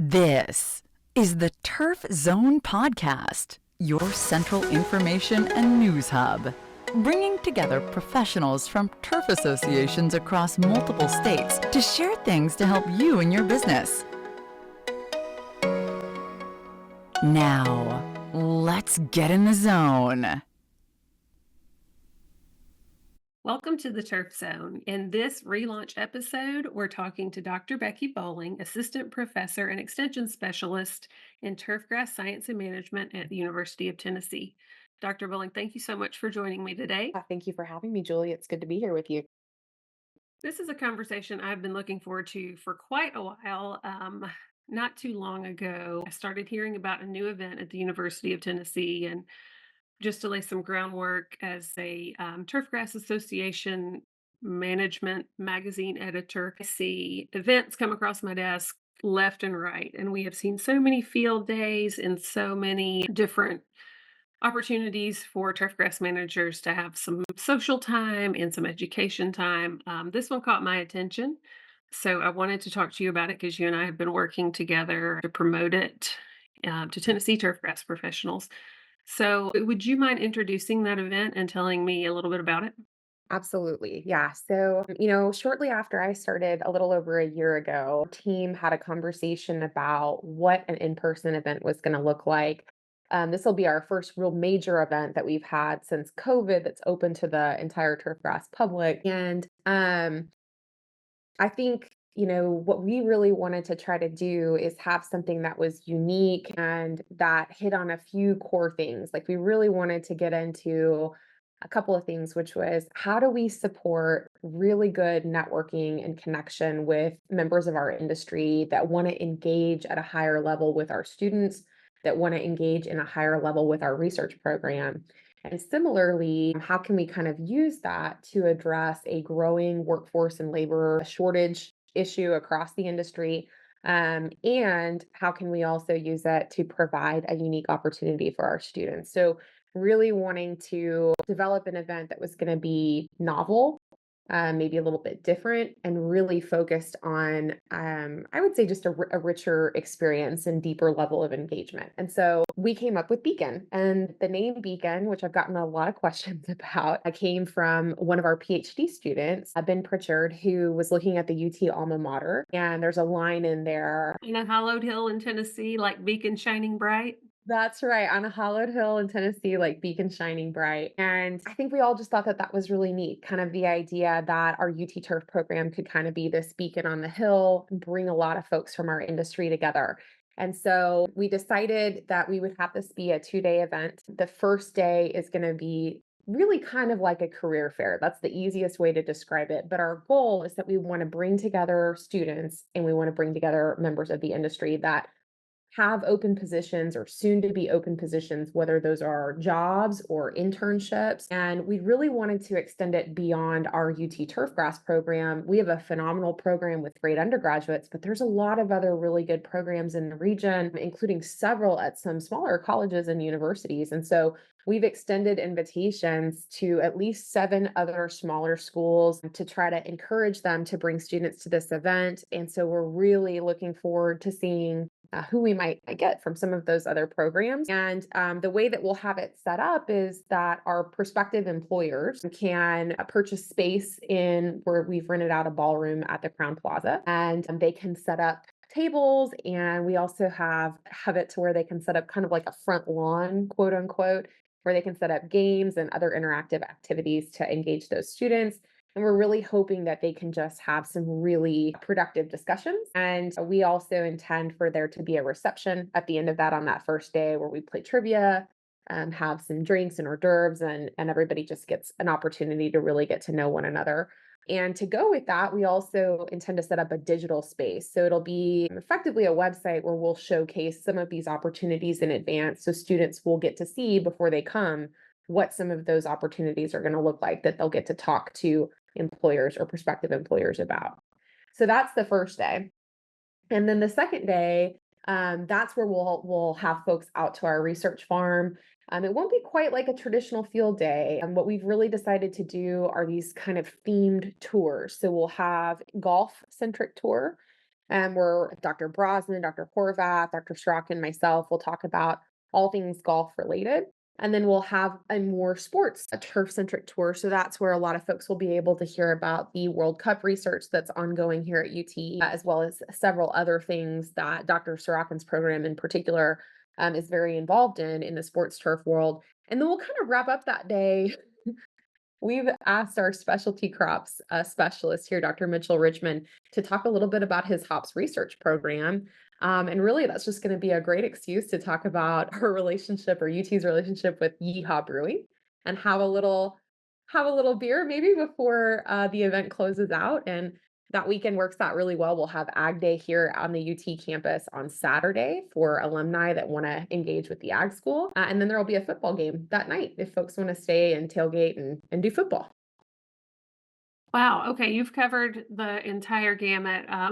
This is the Turf Zone Podcast, your central information and news hub, bringing together professionals from turf associations across multiple states to share things to help you in your business. Now, let's get in the zone. Welcome to the Turf Zone. In this relaunch episode, we're talking to Dr. Becky Bowling, Assistant Professor and Extension Specialist in Turfgrass Science and Management at the University of Tennessee. Dr. Bowling, thank you so much for joining me today. Thank you for having me, Julie. It's good to be here with you. This is a conversation I've been looking forward to for quite a while. Not too long ago, I started hearing about a new event at the University of Tennessee, and just to lay some groundwork, as a Turfgrass Association management magazine editor, I see events come across my desk left and right. And we have seen so many field days and so many different opportunities for turfgrass managers to have some social time and some education time. This one caught my attention. So I wanted to talk to you about it because you and I have been working together to promote it to Tennessee turfgrass professionals. So, would you mind introducing that event and telling me a little bit about it? Absolutely. Yeah. Shortly after I started a little over a year ago, our team had a conversation about what an in-person event was going to look like. This will be our first real major event that we've had since COVID that's open to the entire turfgrass public. And I think, what we really wanted to try to do is have something that was unique and that hit on a few core things. Like we really wanted to get into a couple of things, which was how do we support really good networking and connection with members of our industry that want to engage at a higher level with our students, that want to engage in a higher level with our research program. And similarly, how can we kind of use that to address a growing workforce and labor shortage issue across the industry? And how can we also use that to provide a unique opportunity for our students? So, really wanting to develop an event that was going to be novel, maybe a little bit different, and really focused on, I would say, just a richer experience and deeper level of engagement. And so we came up with Beacon, and the name Beacon, which I've gotten a lot of questions about, came from one of our PhD students, Ben Pritchard, who was looking at the UT alma mater. And there's a line in there. In a hollowed hill in Tennessee, like beacon shining bright. That's right, on a hollowed hill in Tennessee, like beacon shining bright. And I think we all just thought that that was really neat, kind of the idea that our UT Turf program could kind of be this beacon on the hill, and bring a lot of folks from our industry together. And so we decided that we would have this be a 2-day event. The first day is going to be really kind of like a career fair. That's the easiest way to describe it. But our goal is that we want to bring together students and we want to bring together members of the industry that have open positions or soon to be open positions, whether those are jobs or internships. And we really wanted to extend it beyond our UT Turfgrass program. We have a phenomenal program with great undergraduates, but there's a lot of other really good programs in the region, including several at some smaller colleges and universities. And so we've extended invitations to at least 7 other smaller schools to try to encourage them to bring students to this event. And so we're really looking forward to seeing who we might get from some of those other programs. And the way that we'll have it set up is that our prospective employers can purchase space in where we've rented out a ballroom at the Crown Plaza, and they can set up tables. And we also have it to where they can set up kind of like a front lawn, quote unquote, where they can set up games and other interactive activities to engage those students. And we're really hoping that they can just have some really productive discussions. And we also intend for there to be a reception at the end of that on that first day where we play trivia, have some drinks and hors d'oeuvres, and everybody just gets an opportunity to really get to know one another. And to go with that, we also intend to set up a digital space. So it'll be effectively a website where we'll showcase some of these opportunities in advance. So students will get to see before they come what some of those opportunities are going to look like that they'll get to talk to employers or prospective employers about. So that's the first day. And then the second day, that's where we'll have folks out to our research farm. It won't be quite like a traditional field day. And what we've really decided to do are these kind of themed tours. So we'll have golf centric tour. where Dr. Brosnan, Dr. Horvath, Dr. Strachan, myself will talk about all things golf related. And then we'll have a more sports, a turf centric tour. So that's where a lot of folks will be able to hear about the World Cup research that's ongoing here at UT, as well as several other things that Dr. Sorokin's program in particular is very involved in the sports turf world. And then we'll kind of wrap up that day. We've asked our specialty crops specialist here, Dr. Mitchell Richmond, to talk a little bit about his hops research program. And really, that's just going to be a great excuse to talk about our relationship or UT's relationship with Yeehaw Brewing and have a little beer maybe before the event closes out. And that weekend works out really well. We'll have Ag Day here on the UT campus on Saturday for alumni that want to engage with the Ag School. And then there will be a football game that night if folks want to stay and tailgate and do football. Wow. Okay, you've covered the entire gamut. I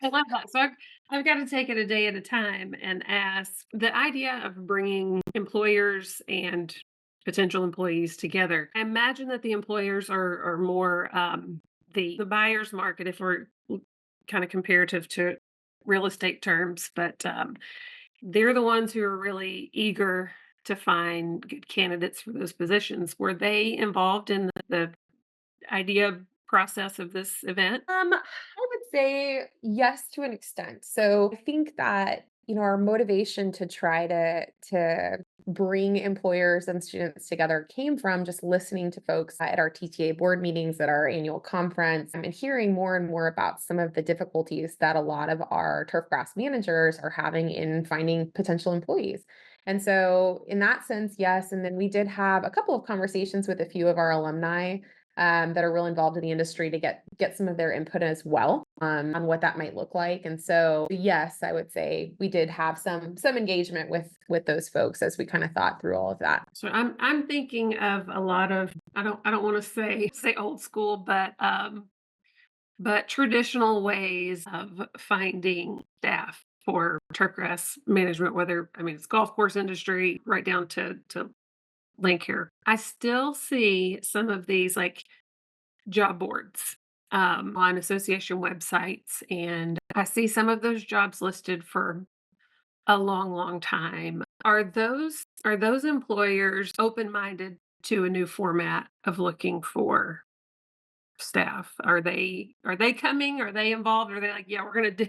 love that. So I've got to take it a day at a time and ask the idea of bringing employers and potential employees together. I imagine that the employers are more the buyer's market if we're kind of comparative to real estate terms, but they're the ones who are really eager to find good candidates for those positions. Were they involved in the idea process of this event? I would say yes to an extent. So I think that, our motivation to try to bring employers and students together came from just listening to folks at our TTA board meetings at our annual conference and hearing more and more about some of the difficulties that a lot of our turfgrass managers are having in finding potential employees. And so in that sense, yes. And then we did have a couple of conversations with a few of our alumni that are real involved in the industry to get some of their input as well on what that might look like. And so, yes, I would say we did have some engagement with those folks as we kind of thought through all of that. So I'm thinking of a lot of I don't want to say old school, but traditional ways of finding staff for turfgrass management, whether I mean it's golf course industry right down to link here. I still see some of these like job boards on association websites, and I see some of those jobs listed for a long, long time. Are those employers open-minded to a new format of looking for staff? Are they coming? Are they involved? Are they like, yeah, we're gonna do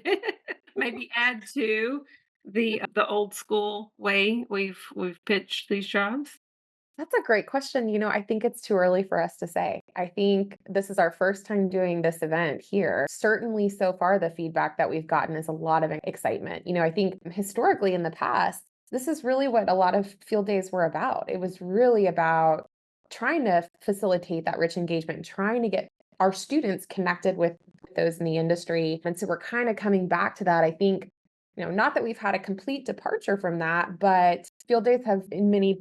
maybe add to the old school way we've pitched these jobs? That's a great question. I think it's too early for us to say. I think this is our first time doing this event here. Certainly, so far, the feedback that we've gotten is a lot of excitement. I think historically in the past, this is really what a lot of field days were about. It was really about trying to facilitate that rich engagement, trying to get our students connected with those in the industry. And so we're kind of coming back to that. I think, not that we've had a complete departure from that, but field days have in many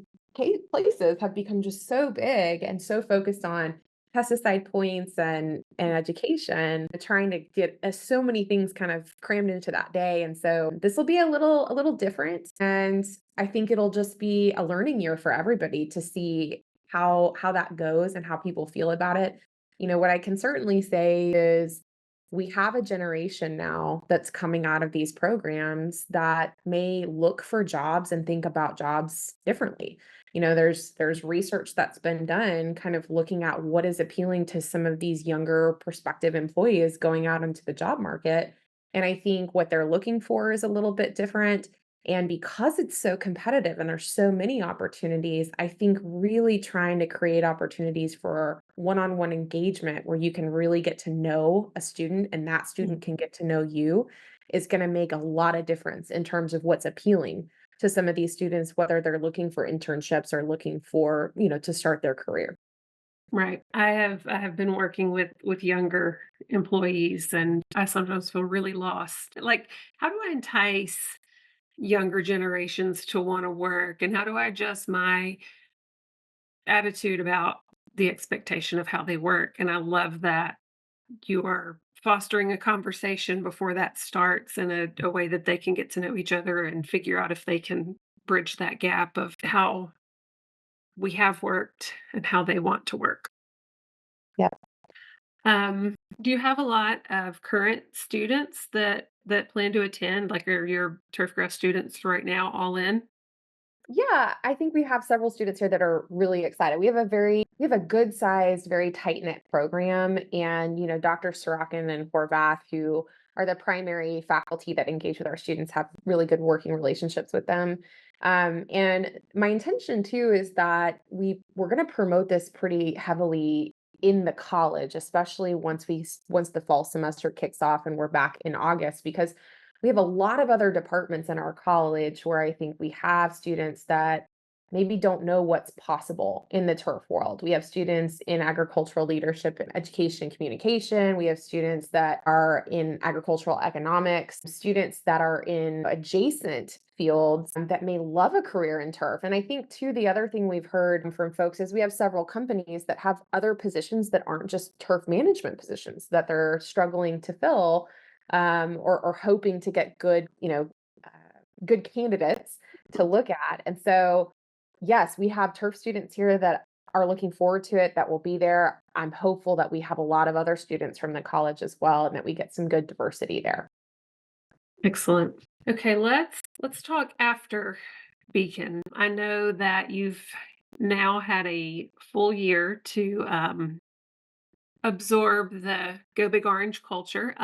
places have become just so big and so focused on pesticide points and education, trying to get so many things kind of crammed into that day. And so this will be a little different. And I think it'll just be a learning year for everybody to see how that goes and how people feel about it. What I can certainly say is we have a generation now that's coming out of these programs that may look for jobs and think about jobs differently. There's research that's been done kind of looking at what is appealing to some of these younger prospective employees going out into the job market. And I think what they're looking for is a little bit different. And because it's so competitive and there's so many opportunities, I think really trying to create opportunities for one-on-one engagement where you can really get to know a student and that student can get to know you is going to make a lot of difference in terms of what's appealing to some of these students, whether they're looking for internships or looking for, to start their career. Right. I have been working with younger employees, and I sometimes feel really lost. Like, how do I entice younger generations to want to work, and how do I adjust my attitude about the expectation of how they work? And I love that you are fostering a conversation before that starts in a way that they can get to know each other and figure out if they can bridge that gap of how we have worked and how they want to work. Yep. Do you have a lot of current students that plan to attend? Like, are your turfgrass students right now all in? Yeah, I think we have several students here that are really excited. We have a good sized, very tight knit program, and Dr. Sorokin and Horvath, who are the primary faculty that engage with our students, have really good working relationships with them. And my intention too is that we're going to promote this pretty heavily in the college, especially once the fall semester kicks off and we're back in August, because we have a lot of other departments in our college where I think we have students that maybe don't know what's possible in the turf world. We have students in agricultural leadership and education and communication. We have students that are in agricultural economics, students that are in adjacent fields that may love a career in turf. And I think, too, the other thing we've heard from folks is we have several companies that have other positions that aren't just turf management positions that they're struggling to fill, or hoping to get good, uh, good candidates to look at. And so, yes, we have turf students here that are looking forward to it, that will be there. I'm hopeful that we have a lot of other students from the college as well, and that we get some good diversity there. Excellent. Okay, let's talk after Beacon. I know that you've now had a full year to absorb the Go Big Orange culture.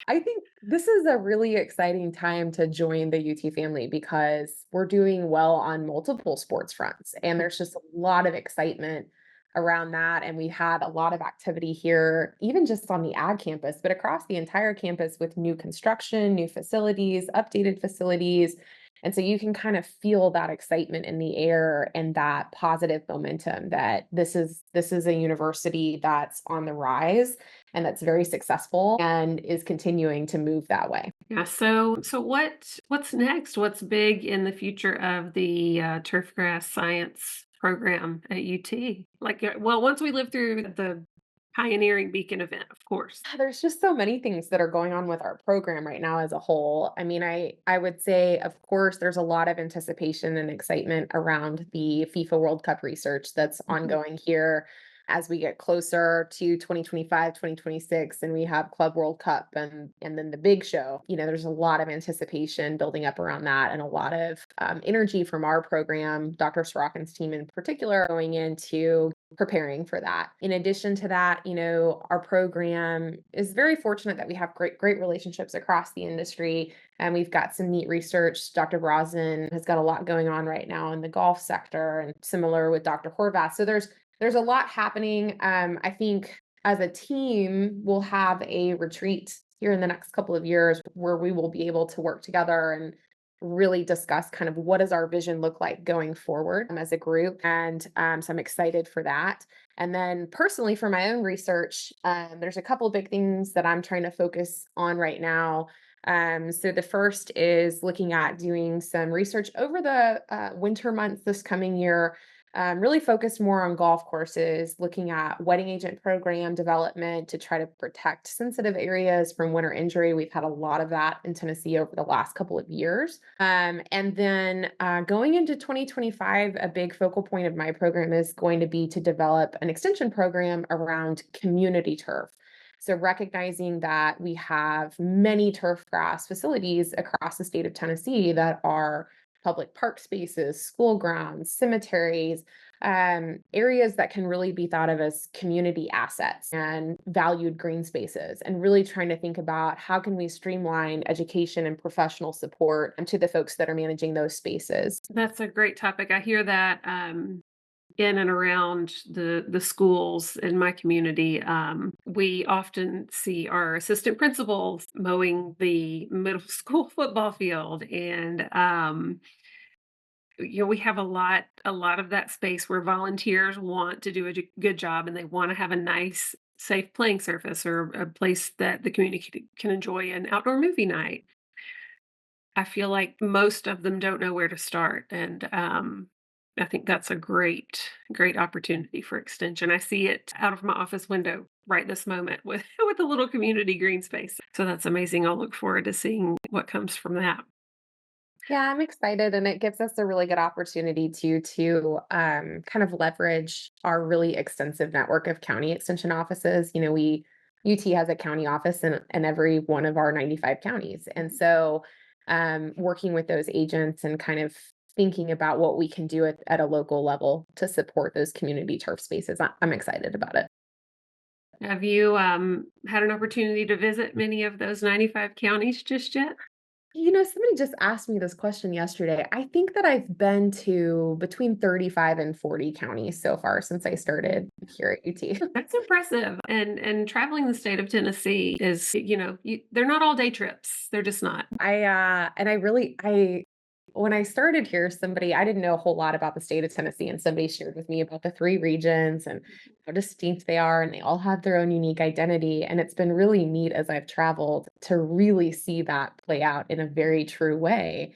I think this is a really exciting time to join the UT family because we're doing well on multiple sports fronts, and there's just a lot of excitement around that. And we had a lot of activity here, even just on the ag campus, but across the entire campus with new construction, new facilities, updated facilities. And so you can kind of feel that excitement in the air and that positive momentum that this is a university that's on the rise and that's very successful and is continuing to move that way. Yeah. So what's next? What's big in the future of the turfgrass science program at UT? Like, well, once we live through the pioneering Beacon event, of course. There's just so many things that are going on with our program right now as a whole. I mean, I would say, of course, there's a lot of anticipation and excitement around the FIFA World Cup research that's Mhm. ongoing here as we get closer to 2025, 2026, and we have Club World Cup and then the big show. There's a lot of anticipation building up around that, and a lot of energy from our program, Dr. Sorokin's team in particular, going into preparing for that. In addition to that, our program is very fortunate that we have great relationships across the industry, and we've got some neat research. Dr. Brosnan has got a lot going on right now in the golf sector, and similar with Dr. Horvath. So there's a lot happening. I think as a team, we'll have a retreat here in the next couple of years where we will be able to work together and really discuss kind of what does our vision look like going forward, as a group. And so I'm excited for that. And then personally, for my own research, there's a couple of big things that I'm trying to focus on right now. So the first is looking at doing some research over the winter months this coming year, really focused more on golf courses, looking at wetting agent program development to try to protect sensitive areas from winter injury. We've had a lot of that in Tennessee over the last couple of years. And then going into 2025, a big focal point of my program is going to be to develop an extension program around community turf. So, recognizing that we have many turf grass facilities across the state of Tennessee that are public park spaces, school grounds, cemeteries, areas that can really be thought of as community assets and valued green spaces, and really trying to think about how can we streamline education and professional support to the folks that are managing those spaces. That's a great topic. I hear that in and around the schools in my community. We often see our assistant principals mowing the middle school football field, and we have a lot of that space where volunteers want to do a good job, and they want to have a nice, safe playing surface or a place that the community can enjoy an outdoor movie night. I feel like most of them don't know where to start, and I think that's a great opportunity for extension. I see it out of my office window right this moment with with a little community green space. So that's amazing. I'll look forward to seeing what comes from that. Yeah, I'm excited, and it gives us a really good opportunity to kind of leverage our really extensive network of county extension offices. UT has a county office in every one of our 95 counties. And so working with those agents and kind of thinking about what we can do at a local level to support those community turf spaces. I'm excited about it. Have you had an opportunity to visit many of those 95 counties just yet? Somebody just asked me this question yesterday. I think that I've been to between 35 and 40 counties so far since I started here at UT. That's impressive. And traveling the state of Tennessee is, they're not all day trips. They're just not. I when I started here, I didn't know a whole lot about the state of Tennessee, and somebody shared with me about the three regions and how distinct they are, and they all have their own unique identity. And it's been really neat as I've traveled to really see that play out in a very true way.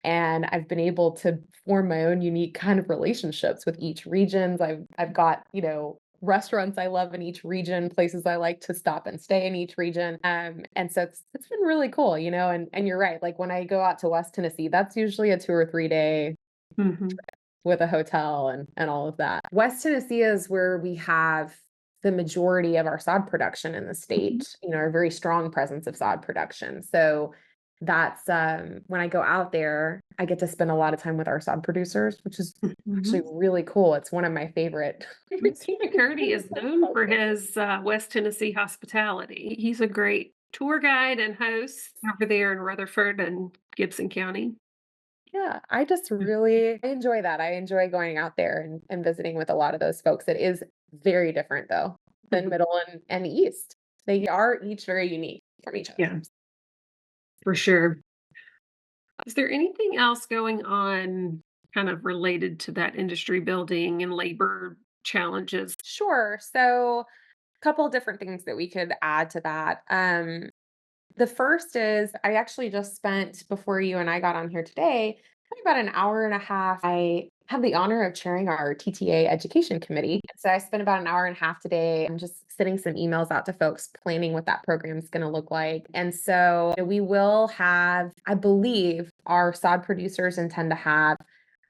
And I've been able to form my own unique kind of relationships with each regions. I've got, restaurants I love in each region, places I like to stop and stay in each region. And so it's been really cool, and you're right. Like when I go out to West Tennessee, that's usually a 2 or 3 day Mhm. with a hotel and all of that. West Tennessee is where we have the majority of our sod production in the Mhm. state, a very strong presence of sod production. So that's when I go out there, I get to spend a lot of time with our sod producers, which is actually Mhm. really cool. It's one of my favorite. Mr. McCurdy is known for his West Tennessee hospitality. He's a great tour guide and host over there in Rutherford and Gibson County. Yeah, I enjoy that. I enjoy going out there and visiting with a lot of those folks. It is very different though than Mhm. middle and east. They are each very unique from each other. Yeah, for sure. Is there anything else going on kind of related to that industry building and labor challenges? Sure. So, a couple different things that we could add to that. The first is I actually just spent before you and I got on here today, probably about an hour and a half. I have the honor of chairing our TTA education committee. So I spent about an hour and a half today. I'm just sending some emails out to folks planning what that program is going to look like. And so we will have, I believe, our sod producers intend to have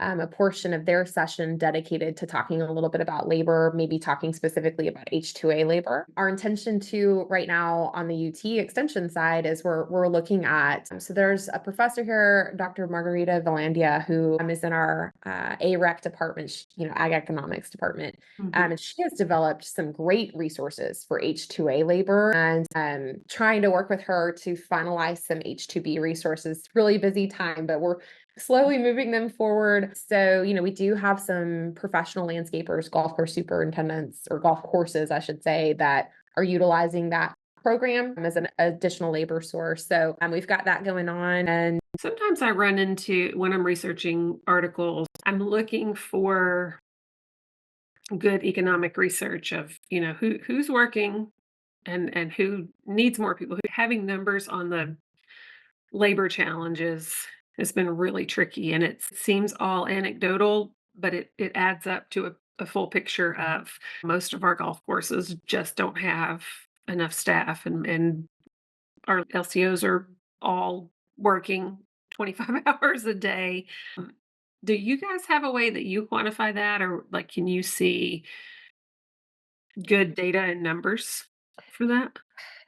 a portion of their session dedicated to talking a little bit about labor, maybe talking specifically about H2A labor. Our intention to right now on the UT extension side is we're looking at, so there's a professor here, Dr. Margarita Valandia, who is in our AREC department, Ag Economics department. Mhm. And she has developed some great resources for H2A labor and trying to work with her to finalize some H2B resources. Really busy time, but we're slowly moving them forward. So, we do have some professional landscapers, golf course superintendents, or golf courses, I should say, that are utilizing that program as an additional labor source. So, we've got that going on. And Sometimes I run into when I'm researching articles, I'm looking for good economic research of, who's working and who needs more people. Having numbers on the labor challenges has been really tricky, and it seems all anecdotal, but it adds up to a full picture of most of our golf courses just don't have enough staff, and our LCOs are all working 25 hours a day. Do you guys have a way that you quantify that, or like, can you see good data and numbers for that?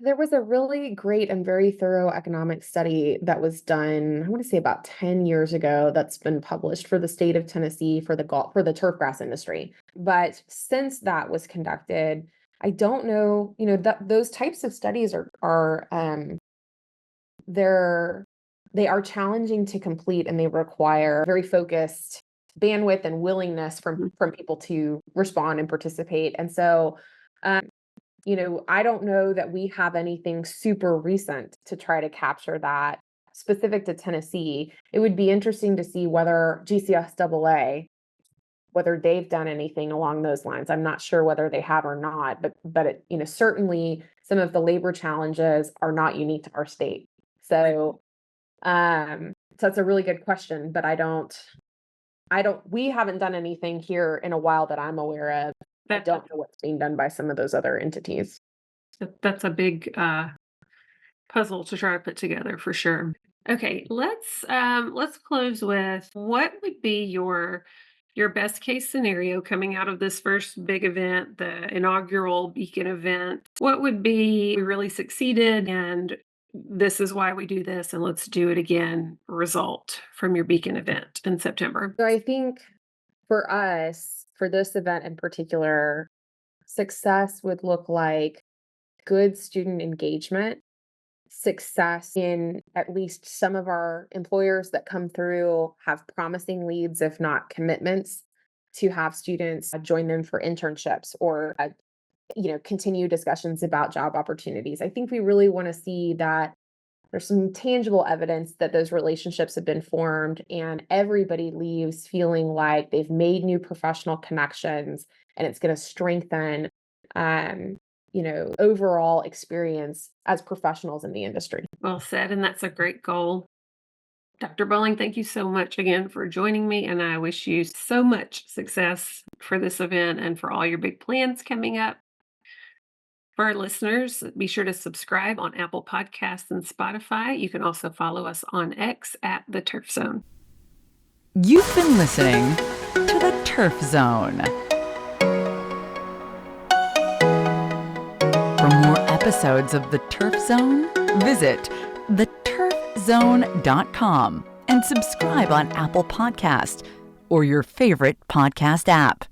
there was a really great and very thorough economic study that was done, I want to say about 10 years ago, that's been published for the state of Tennessee for the turf grass industry. But since that was conducted, I don't know, that those types of studies are they're they are challenging to complete, and they require very focused bandwidth and willingness from people to respond and participate. And so um, I don't know that we have anything super recent to try to capture that specific to Tennessee. It would be interesting to see whether GCSAA, whether they've done anything along those lines. I'm not sure whether they have or not, but certainly some of the labor challenges are not unique to our state. So, so that's a really good question, but we haven't done anything here in a while that I'm aware of. I That don't know what's being done by some of those other entities. that's a big puzzle to try to put together for sure. Okay, let's close with what would be your best case scenario coming out of this first big event, the inaugural Beacon event. What would be we really succeeded and this is why we do this and let's do it again result from your Beacon event in September? So I think for us, for this event in particular, success would look like good student engagement, success in at least some of our employers that come through have promising leads, if not commitments, to have students join them for internships or continue discussions about job opportunities. I think we really want to see that there's some tangible evidence that those relationships have been formed and everybody leaves feeling like they've made new professional connections and it's going to strengthen overall experience as professionals in the industry. Well said, and that's a great goal. Dr. Bowling, thank you so much again for joining me, and I wish you so much success for this event and for all your big plans coming up. For our listeners, be sure to subscribe on Apple Podcasts and Spotify. You can also follow us on X at the Turf Zone. You've been listening to the Turf Zone. For more episodes of the Turf Zone, visit theturfzone.com and subscribe on Apple Podcasts or your favorite podcast app.